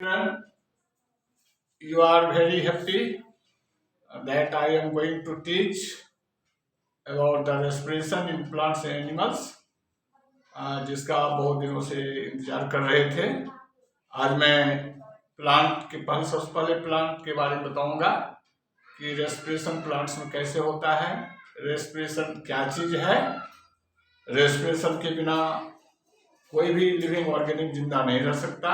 children, you are very happy that I am going to teach about the respiration in plants and animals, जिसका आप बहुत दिनों से इंतजार कर रहे थे। आज मैं प्लांट के सबसे पहले प्लांट के बारे में बताऊंगा कि रेस्पिरेशन प्लांट्स में कैसे होता है, रेस्पिरेशन क्या चीज है, रेस्पिरेशन के बिना कोई भी लिविंग ऑर्गेनिज्म जिंदा नहीं रह सकता।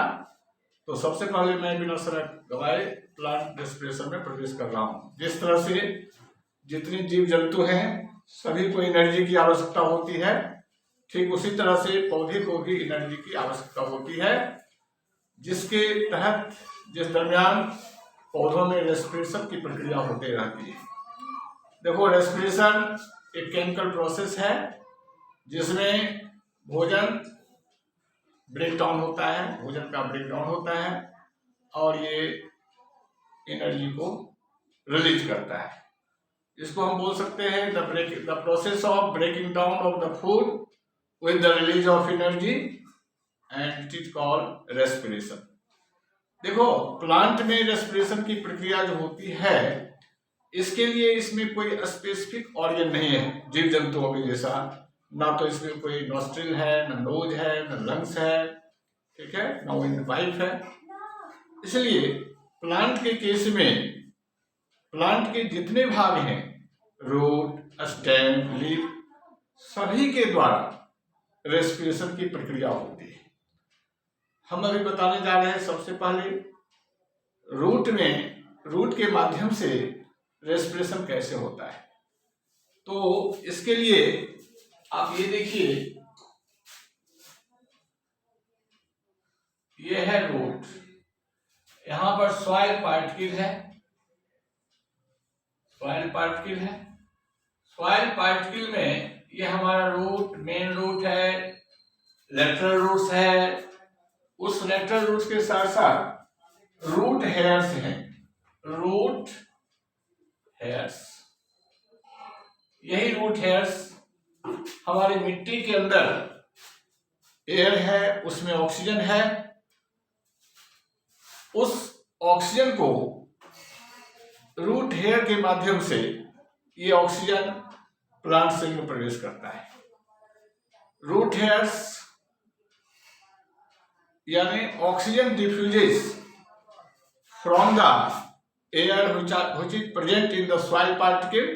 तो सबसे पहले मैं बिना समय गवाए प्लांट रेस्पिरेशन में प्रवेश कर रहा हूँ। जिस तरह से जितने जीव जंतु हैं सभी को एनर्जी की आवश्यकता होती है, ठीक उसी तरह से पौधे को भी एनर्जी की आवश्यकता होती है, जिसके तहत जिस दरमियान पौधों में रेस्पिरेशन की प्रक्रिया होती रहती है। देखो, रेस्पिरेशन एक केमिकल प्रोसेस है जिसमें भोजन ब्रेकडाउन होता है, भोजन का ब्रेकडाउन होता है और ये एनर्जी को रिलीज करता है। इसको हम बोल सकते हैं the process of breaking down of the food with the release of energy and it is called respiration. देखो, प्लांट में रेस्पिरेशन की प्रक्रिया जो होती है, इसके लिए इसमें कोई स्पेसिफिक ऑर्गन नहीं है जीव जंतुओं के जैसा। ना तो इसमें कोई नॉस्ट्रिल है, ना नोज है, ना लंग्स है, ठीक है, ना विंड पाइप है। इसलिए प्लांट के केस में प्लांट के जितने भाग हैं, रूट, स्टेम, लीफ, सभी के द्वारा रेस्पिरेशन की प्रक्रिया होती है। हम अभी बताने जा रहे हैं सबसे पहले रूट के माध्यम से रेस्पिरेशन कैसे होता है। तो इसके लिए आप ये देखिए, ये है रूट, यहां पर सॉइल पार्टिकल है, सॉइल पार्टिकल में ये हमारा रूट, मेन रूट है, लेटरल रूट्स है। उस लेटरल रूट्स के साथ साथ रूट हेयर्स हैं, रूट हेयर्स। यही रूट हेयर्स हमारी मिट्टी के अंदर एयर है, उसमें ऑक्सीजन है, उस ऑक्सीजन को रूट हेयर के माध्यम से ये ऑक्सीजन प्लांट सेल में प्रवेश करता है। रूट हेयर्स यानी oxygen diffuses from the air which is present in the soil particle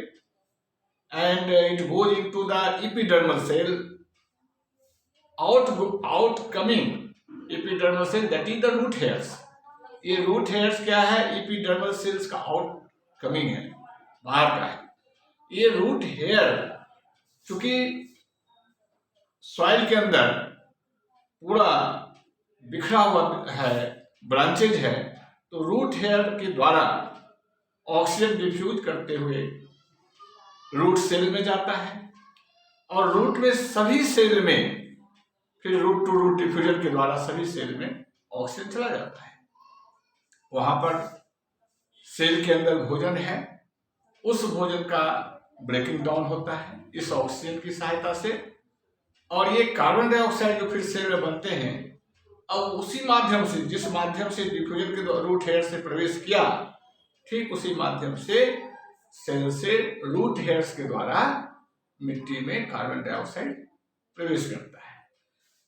and it goes into the epidermal cell, outcoming epidermal cell, that is the root hairs। ये root hairs क्या है? Epidermal cells का outcoming है, बाहर का है। ये root hair चूंकि सॉइल के अंदर पूरा बिखरा हुआ है, ब्रांचेज है, तो रूट हेयर के द्वारा ऑक्सीजन डिफ्यूज करते हुए रूट सेल में जाता है और रूट में सभी सेल में फिर रूट टू रूट डिफ्यूजन के द्वारा सभी सेल में ऑक्सीजन चला जाता है। वहां पर सेल के अंदर भोजन है, उस भोजन का ब्रेकिंग डाउन होता है इस ऑक्सीजन की सहायता से, और ये कार्बन डाइऑक्साइड जो फिर सेल में बनते हैं, अब उसी माध्यम से, जिस माध्यम से डिफ्यूजन के रूट हेयर से प्रवेश किया, ठीक उसी माध्यम से सेल से रूट हेयर्स के द्वारा मिट्टी में कार्बन डाइऑक्साइड प्रवेश करता है।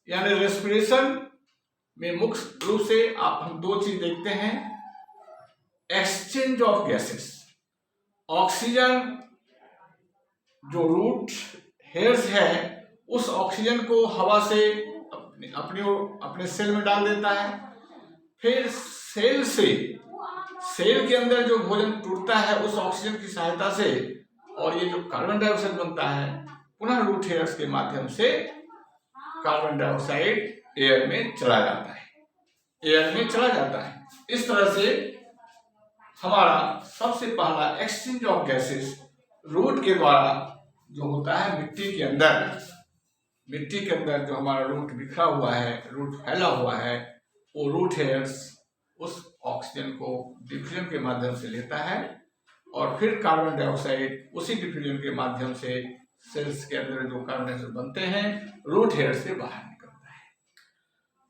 यानी रेस्पिरेशन में मुख्य रूप से हम दो चीज देखते हैं, एक्सचेंज ऑफ गैसेस। ऑक्सीजन जो रूट हेयर्स है उस ऑक्सीजन को हवा से अपने सेल में डाल देता है, फिर सेल के अंदर जो भोजन टूटता है उस ऑक्सीजन की सहायता से, और ये जो कार्बन डाइऑक्साइड बनता है पुनः रूट हेयर्स के माध्यम से कार्बन डाइऑक्साइड एयर में चला जाता है। इस तरह से हमारा सबसे पहला एक्सचेंज ऑफ गैसेस रूट के द्वारा जो होता है मिट्टी के अंदर जो हमारा रूट बिखरा हुआ है, रूट फैला हुआ है, वो रूट हेयर्स उस ऑक्सीजन को डिफ्यूजन के माध्यम से लेता है और फिर कार्बन डाइऑक्साइड उसी डिफ्यूजन के माध्यम से सेल्स के अंदर जो कार्बन डाइऑक्साइड बनते हैं रूट हेयर से बाहर निकलता है।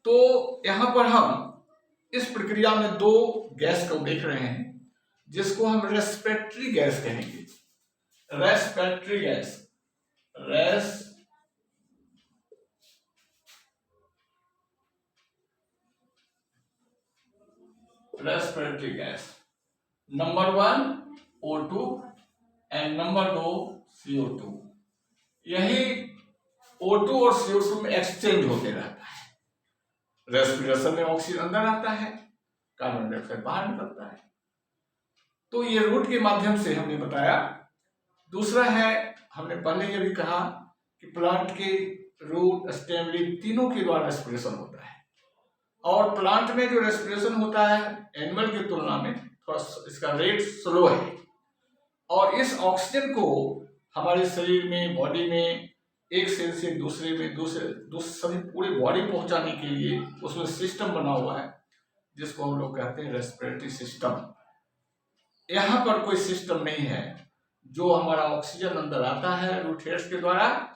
तो यहाँ पर हम इस प्रक्रिया में दो गैस को देख रहे हैं जिसको हम रेस्पिरेटरी गैस कहेंगे। Respiratory gas, respiratory gas, number 1 O2 and number 2 CO2। यही O2 और CO2 में एक्सचेंज होते रहता है। रेस्पिरेशन में ऑक्सीजन अंदर आता है, कार्बन डाइऑक्साइड बाहर निकलता है। तो ये रूट के माध्यम से हमने बताया। दूसरा है, हमने पहले ये भी कहा कि प्लांट के रूट, स्टेम, लीफ तीनों के द्वारा रेस्पिरेशन होता है। और प्लांट में जो रेस्पिरेशन होता है एनिमल की तुलना में थोड़ा इसका रेट स्लो है। और इस ऑक्सीजन को हमारे शरीर में, बॉडी में, एक सेल से दूसरे में, दूसरे सभी पूरे बॉडी पहुंचाने के लिए उसमें सिस्टम बना हुआ है जिसको हम लोग कहते हैं रेस्पिरेटरी सिस्टम। यहाँ पर कोई सिस्टम नहीं है। जो हमारा ऑक्सीजन अंदर आता है रूट हेयर्स के द्वारा,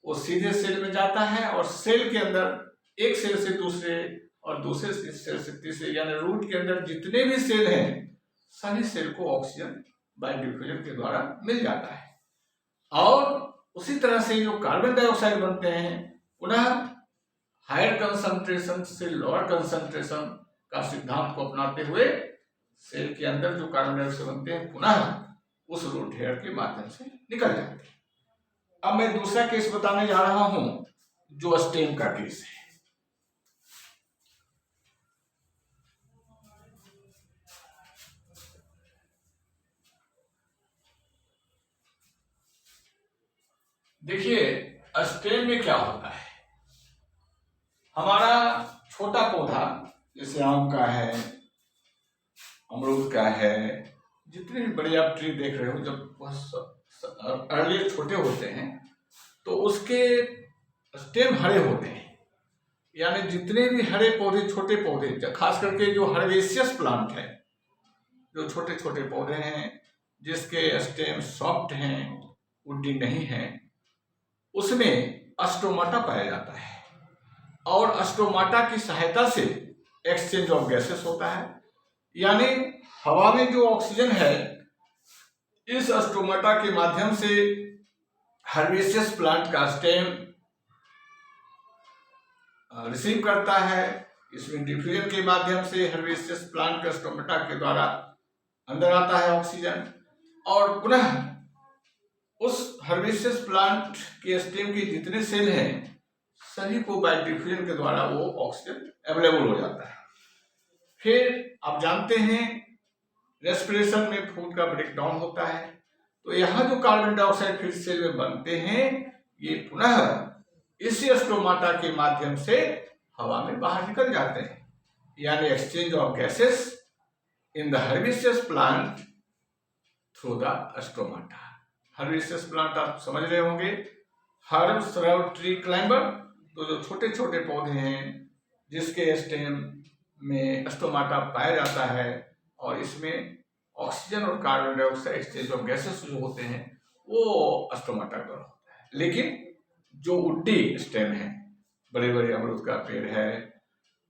वो सीधे सेल में जाता है और सेल के अंदर एक सेल से दूसरे और दूसरे सेल से तीसरे, यानी रूट के अंदर जितने भी सेल हैं सभी सेल को ऑक्सीजन बाय डिफ्यूजन के द्वारा मिल जाता है। और उसी तरह से जो कार्बन डाइऑक्साइड बनते हैं, पुनः हायर कंसंट्रेशन से लोअर कंसंट्रेशन का सिद्धांत को अपनाते हुए सेल के अंदर जो कार्बन डाइऑक्साइड बनते हैं पुनः उस रूट हेयर के माध्यम से निकल जाते हैं। अब मैं दूसरा केस बताने जा रहा हूं जो स्टेम का केस है। देखिए स्टेम में क्या होता है, हमारा छोटा पौधा जैसे आम का है, अमरूद का है, जितने भी बड़े आप ट्री देख रहे हो, जब अर्ली छोटे होते हैं तो उसके स्टेम हरे होते हैं। यानी जितने भी हरे पौधे, छोटे पौधे, खास करके जो हर्बेशियस प्लांट है, जो छोटे छोटे पौधे हैं जिसके स्टेम सॉफ्ट हैं, वुडी नहीं है, उसमें स्टोमाटा पाया जाता है। और स्टोमाटा की सहायता से एक्सचेंज ऑफ गैसेस होता है। यानी हवा में जो ऑक्सीजन है इस स्टोमाटा के माध्यम से हर्बेशियस प्लांट का स्टेम रिसीव करता है। इसमें डिफ्यूजन के माध्यम से हर्बेशियस प्लांट का स्टोमाटा के द्वारा अंदर आता है ऑक्सीजन, और पुनः उस हर्बेशियस प्लांट के स्टेम के जितने सेल हैं सभी को बाय डिफ्यूजन के द्वारा वो ऑक्सीजन अवेलेबल हो जाता है। फिर आप जानते हैं रेस्पिरेशन में फूड का ब्रेकडाउन होता है, तो यहाँ जो कार्बन डाइऑक्साइड फिर सेल में बनते हैं ये पुनः इसी स्टोमाटा के माध्यम से हवा में बाहर निकल जाते हैं। यानी exchange of gases in the herbaceous plant through the stomata. Herbaceous plant आप समझ रहे होंगे, हर्ब, श्रब, ट्री, क्लाइंबर, तो जो छोटे छोटे पौधे हैं जिसके स्टेम में स्टोमाटा पाया जाता है और इसमें ऑक्सीजन और carbon dioxide exchange of gases जो होते हैं वो स्टोमाटा द्वारा होता है। लेकिन जो वुडी स्टेम है, बड़े बड़े अमरूद का पेड़ है,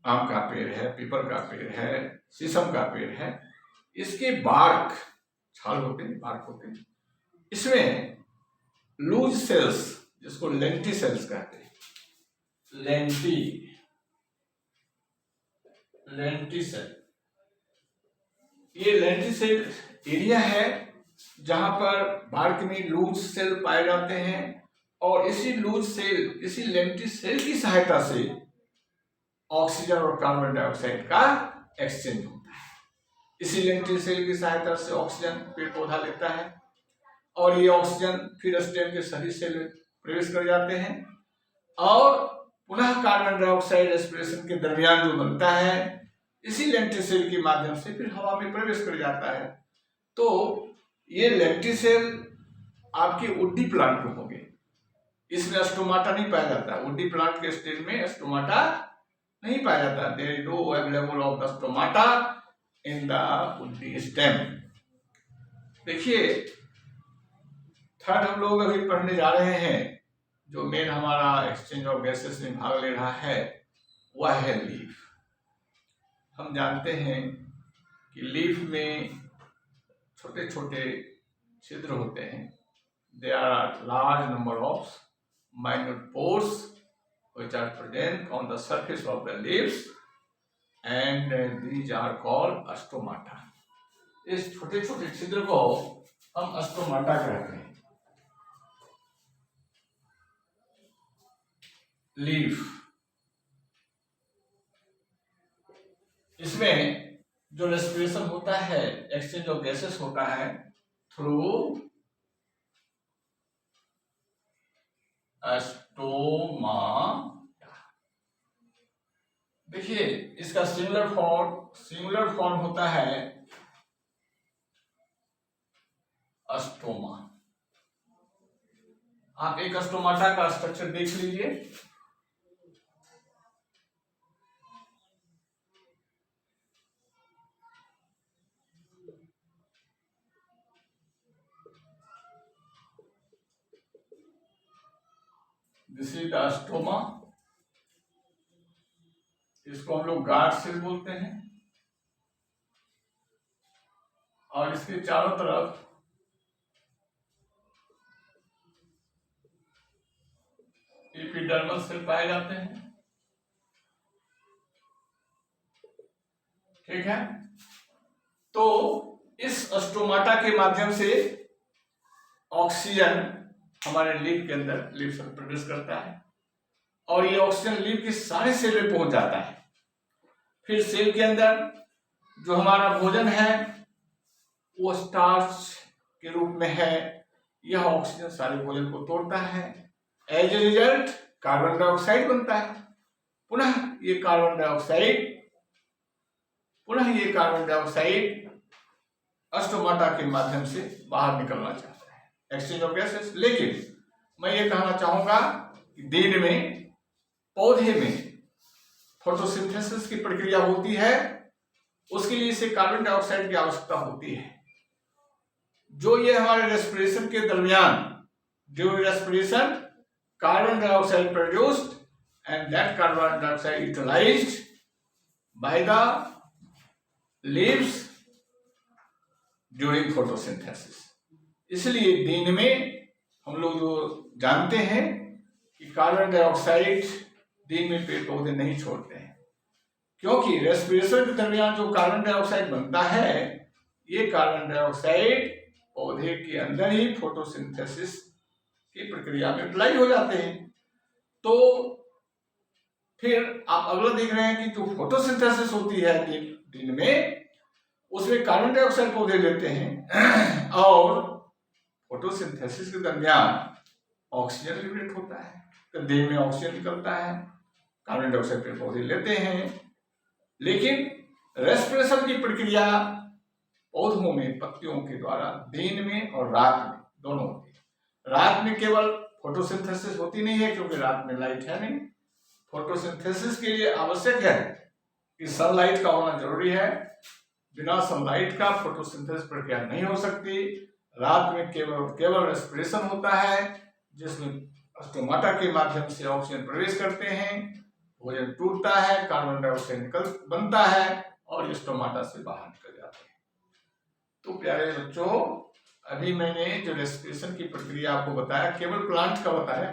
आम का पेड़ है, पीपल का पेड़ है, शीशम का पेड़ है, इसके बार्क, छाल होते हैं, बार्क होते हैं, इसमें लूज सेल्स जिसको लेंटी सेल्स कहते हैं, लेंटी सेल, ये लेंटी सेल एरिया है जहां पर बार्क में लूज सेल पाए जाते हैं और इसी लूज सेल, इसी लेंटी सेल की सहायता से ऑक्सीजन और कार्बन डाइऑक्साइड का एक्सचेंज होता है। इसी लेंटी सेल की सहायता से ऑक्सीजन पेड़ पौधा लेता है और ये ऑक्सीजन फिर स्टेम के सभी सेल में प्रवेश कर जाते हैं और पुनः कार्बन डाइऑक्साइड रेस्पिरेशन के दरमियान जो बनता है इसी लेंटी सेल के माध्यम से फिर हवा में प्रवेश कर जाता है। तो ये लेंटी सेल आपके वुडी प्लांट में होंगे, इसमें स्टोमाटा नहीं पाया जाता। वुडी प्लांट के स्टेज में स्टोमाटा नहीं पाया जाता। There is no available of the stomata in the woody stem. देखिए थर्ड हम लोग अभी पढ़ने जा रहे हैं, जो मेन हमारा एक्सचेंज ऑफ गैसेस में भाग ले रहा है वह है लीफ। हम जानते हैं कि लीफ में छोटे छोटे छिद्र होते हैं। There are large number of minute pores which are present on the surface of the leaves and these are called stomata. इस छोटे छोटे छिद्र को हम स्टोमाटा कहते हैं। लीफ, इसमें जो रेस्पिरेशन होता है, एक्सचेंज ऑफ गैसेस होता है थ्रू स्टोमाटा। देखिए इसका सिंगुलर फॉर्म होता है स्टोमा। आप एक स्टोमाटा का स्ट्रक्चर देख लीजिए। This is the stoma. इसको हम लोग गार्ड सेल बोलते हैं और इसके चारों तरफ एपिडर्मल सेल पाए जाते हैं। ठीक है, तो इस स्टोमाटा के माध्यम से ऑक्सीजन हमारे लीफ के अंदर लीफ प्रवेश करता है और ये ऑक्सीजन लीफ की सारी सेल में पहुंच जाता है। फिर सेल के अंदर जो हमारा भोजन है वो स्टार्च के रूप में है। यह ऑक्सीजन सारे भोजन को तोड़ता है। As a result carbon dioxide बनता है। पुनः ये कार्बन डाइऑक्साइड स्टोमाटा के माध्यम से बाहर निकलना चाहता है, एक्सचेंज ऑफ गैसेस। लेकिन मैं ये कहना चाहूंगा कि दिन में पौधे में फोटोसिंथेसिस की प्रक्रिया होती है, उसके लिए इसे कार्बन डाइऑक्साइड की आवश्यकता होती है। जो ये हमारे रेस्पिरेशन के दरमियान, during respiration carbon dioxide produced and that carbon dioxide utilized by the leaves during photosynthesis. इसलिए दिन में हम लोग जो जानते हैं कि कार्बन डाइऑक्साइड दिन में पेड़ पौधे नहीं छोड़ते हैं, क्योंकि रेस्पिरेशन के दरमियान जो कार्बन डाइऑक्साइड बनता है, ये कार्बन डाइऑक्साइड पौधे के अंदर ही फोटोसिंथेसिस की प्रक्रिया में अप्लाई हो जाते हैं। तो फिर आप अगला देख रहे हैं कि जो फोटोसिंथेसिस होती है दिन में, उसमें कार्बन डाइऑक्साइड पौधे लेते हैं और फोटोसिंथेसिस के दरमियान ऑक्सीजन लिबरेट होता है, तो देह में ऑक्सीजन निकलता है, कार्बन डाइऑक्साइड पेड़ पौधे लेते हैं। लेकिन रेस्पिरेशन की प्रक्रिया पौधों में पत्तियों के द्वारा दिन में और रात में दोनों होती है। रात में केवल फोटोसिंथेसिस होती नहीं है, क्योंकि रात में लाइट है नहीं। फोटोसिंथेसिस के लिए आवश्यक है कि सनलाइट का होना जरूरी है। बिना सनलाइट का फोटोसिंथेसिस प्रक्रिया नहीं हो सकती। रात में केवल रेस्पिरेशन होता है, जिसमें स्टोमाटा के माध्यम से ऑक्सीजन प्रवेश करते हैं, भोजन टूटता है, कार्बन डाइऑक्साइड बनता है और स्टोमाटा से बाहर निकल जाते हैं। तो प्यारे बच्चों, अभी मैंने जो रेस्पिरेशन की प्रक्रिया आपको बताया, केवल प्लांट का बताया।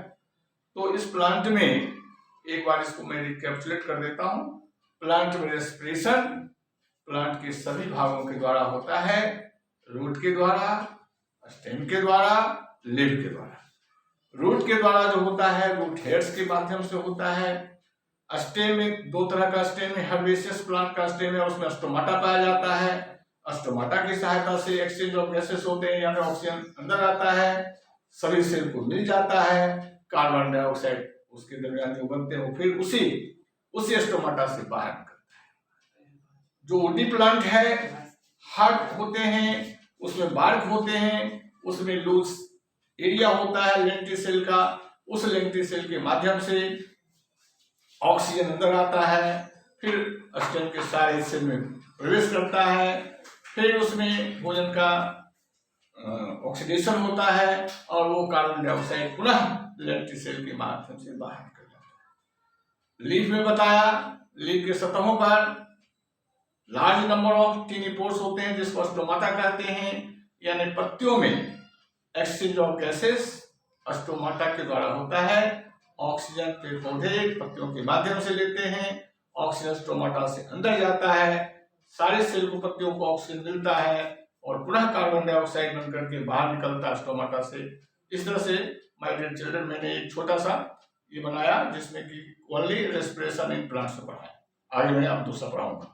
तो इस प्लांट में एक बार इसको मैं रिकैप्चुलेट कर देता हूं। प्लांट में रेस्पिरेशन प्लांट के सभी भागों के द्वारा होता है, रूट के द्वारा, स्टेम के द्वारा, लीफ के द्वारा। रूट के द्वारा जो होता है रूट हेयर्स के माध्यम से होता है। स्टेम में दो तरह का स्टेम है, हर्बेशियस प्लांट का स्टेम है, उसमें स्टोमाटा पाया जाता है। स्टोमाटा की सहायता से एक्सचेंज ऑफ गैसेस होते हैं, यानी ऑक्सीजन अंदर आता है, सभी सेल को मिल जाता है, कार्बन डाइऑक्साइड उसके दरमियान जो बनते हैं वो फिर उसी स्टोमाटा से बाहर निकलता है। जो वुडी प्लांट है, हार्ट होते हैं, उसमें बार्क होते हैं, उसमें लूज एरिया होता है लेंटिसेल का, उस लेंटिसेल के माध्यम से ऑक्सीजन अंदर आता है, फिर स्टेम के सारे सेल में प्रवेश करता है, फिर उसमें भोजन का ऑक्सीडेशन होता है और वो कार्बन डाइऑक्साइड पुनः लेंटिसेल के माध्यम से बाहर निकल जाता है। लीफ में बताया, लीफ के सतहों पर लार्ज नंबर ऑफ टिनी पोर्स होते हैं जिसको स्टोमाटा कहते हैं, यानी पत्तियों में एक्सचेंज ऑफ गैसेस स्टोमाटा के द्वारा होता है। ऑक्सीजन पेड़ पौधे पत्तियों के माध्यम से लेते हैं, ऑक्सीजन स्टोमाटा से अंदर जाता है, सारे सेल को पत्तियों को ऑक्सीजन मिलता है और पुनः कार्बन डाइऑक्साइड बन करके बाहर निकलता है स्टोमाटा से। इस तरह से माय डियर चिल्ड्रन मैंने एक छोटा सा ये बनाया जिसमें कि ओनली रेस्पिरेशन इन प्लांट्स पढ़ा है। आगे मैं अब दूसरा पढ़ाऊंगा।